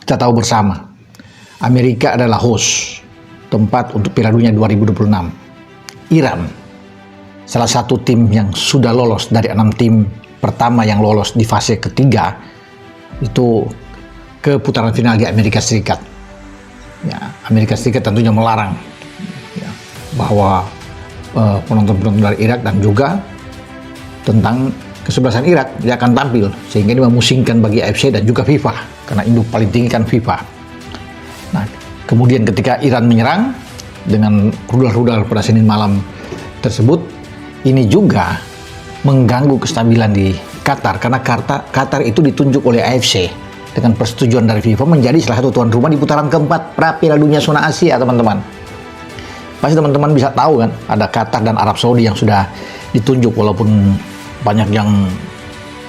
Kita tahu bersama, Amerika adalah host tempat untuk Piala Dunia 2026. Iran, salah satu tim yang sudah lolos dari 6 tim pertama yang lolos di fase ketiga, itu ke putaran final di Amerika Serikat. Ya, Amerika Serikat tentunya melarang ya, bahwa penonton-penonton dari Irak dan juga tentang kesebelasan Irak dia akan tampil, sehingga ini memusingkan bagi AFC dan juga FIFA karena induk paling tinggi kan FIFA. Nah, kemudian ketika Iran menyerang dengan rudal-rudal pada Senin malam tersebut, ini juga mengganggu kestabilan di Qatar karena Qatar itu ditunjuk oleh AFC dengan persetujuan dari FIFA menjadi salah satu tuan rumah di putaran keempat pra Piala Dunia zona Asia, teman-teman. Pasti teman-teman bisa tahu kan, ada Qatar dan Arab Saudi yang sudah ditunjuk, walaupun banyak yang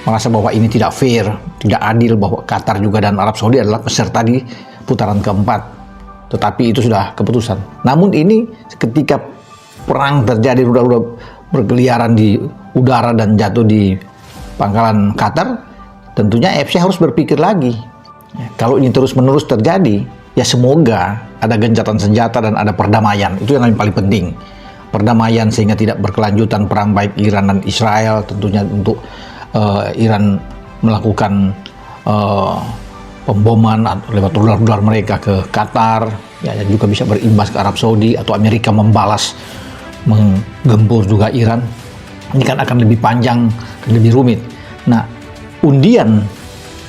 merasa bahwa ini tidak fair, tidak adil bahwa Qatar juga dan Arab Saudi adalah peserta di putaran keempat. Tetapi itu sudah keputusan. Namun ini ketika perang terjadi, rudal-rudal berkeliaran di udara dan jatuh di pangkalan Qatar, tentunya AFC harus berpikir lagi. Ya, kalau ini terus-menerus terjadi, ya semoga ada gencatan senjata dan ada perdamaian. Itu yang paling penting. Perdamaian sehingga tidak berkelanjutan perang baik Iran dan Israel, tentunya untuk Iran melakukan pemboman lewat rudal-rudal mereka ke Qatar, ya, dan juga bisa berimbas ke Arab Saudi, atau Amerika membalas menggempur juga Iran. Ini kan akan lebih panjang dan lebih rumit. Nah, undian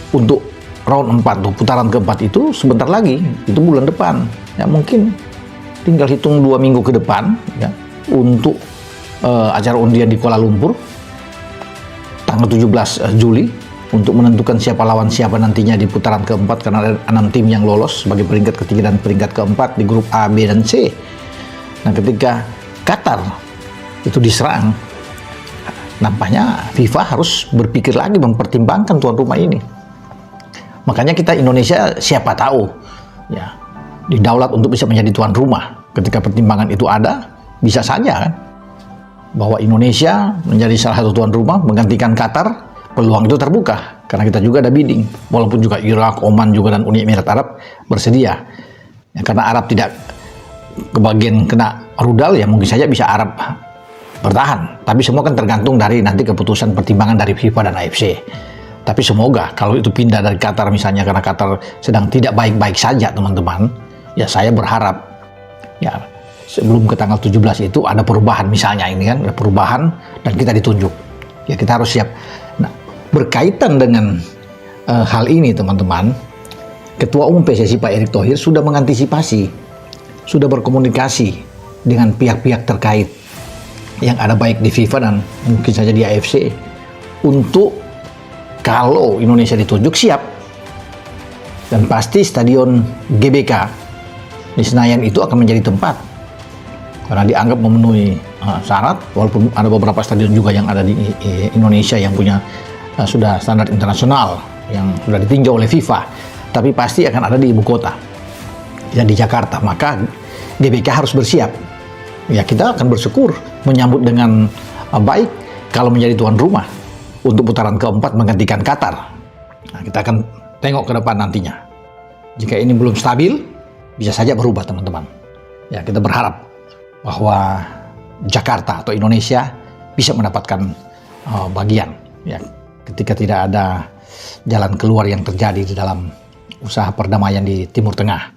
untuk round 4 tuh, putaran keempat itu sebentar lagi, itu bulan depan. Ya mungkin tinggal hitung 2 minggu ke depan ya, untuk acara undian di Kuala Lumpur tanggal 17 Juli untuk menentukan siapa lawan siapa nantinya di putaran keempat, karena ada 6 tim yang lolos sebagai peringkat ketiga dan peringkat keempat di grup A, B, dan C. Nah, ketika Qatar itu diserang, nampaknya FIFA harus berpikir lagi mempertimbangkan tuan rumah ini. Makanya kita Indonesia siapa tahu ya didaulat untuk bisa menjadi tuan rumah. Ketika pertimbangan itu ada, bisa saja kan bahwa Indonesia menjadi salah satu tuan rumah menggantikan Qatar. Peluang itu terbuka karena kita juga ada bidding, walaupun juga Irak, Oman juga dan Uni Emirat Arab bersedia ya, karena Arab tidak kebagian kena rudal, ya mungkin saja bisa Arab bertahan. Tapi semua kan tergantung dari nanti keputusan pertimbangan dari FIFA dan AFC. Tapi semoga kalau itu pindah dari Qatar misalnya, karena Qatar sedang tidak baik-baik saja, teman-teman, ya saya berharap ya sebelum ke tanggal 17 itu ada perubahan, misalnya ini kan ada perubahan dan kita ditunjuk. Ya kita harus siap. Nah, berkaitan dengan hal ini, teman-teman, Ketua Umum PSSI Pak Erick Thohir sudah mengantisipasi, sudah berkomunikasi dengan pihak-pihak terkait yang ada baik di FIFA dan mungkin saja di AFC untuk kalau Indonesia ditunjuk siap. Dan pasti stadion GBK di Senayan itu akan menjadi tempat, karena dianggap memenuhi syarat, walaupun ada beberapa stadion juga yang ada di Indonesia yang punya sudah standar internasional yang sudah ditinjau oleh FIFA, tapi pasti akan ada di ibu kota dan di Jakarta. Maka GBK harus bersiap. Ya kita akan bersyukur menyambut dengan baik kalau menjadi tuan rumah untuk putaran keempat menggantikan Qatar. Nah, kita akan tengok ke depan nantinya. Jika ini belum stabil, bisa saja berubah, teman-teman. Ya, kita berharap bahwa Jakarta atau Indonesia bisa mendapatkan bagian. Ya, ketika tidak ada jalan keluar yang terjadi di dalam usaha perdamaian di Timur Tengah.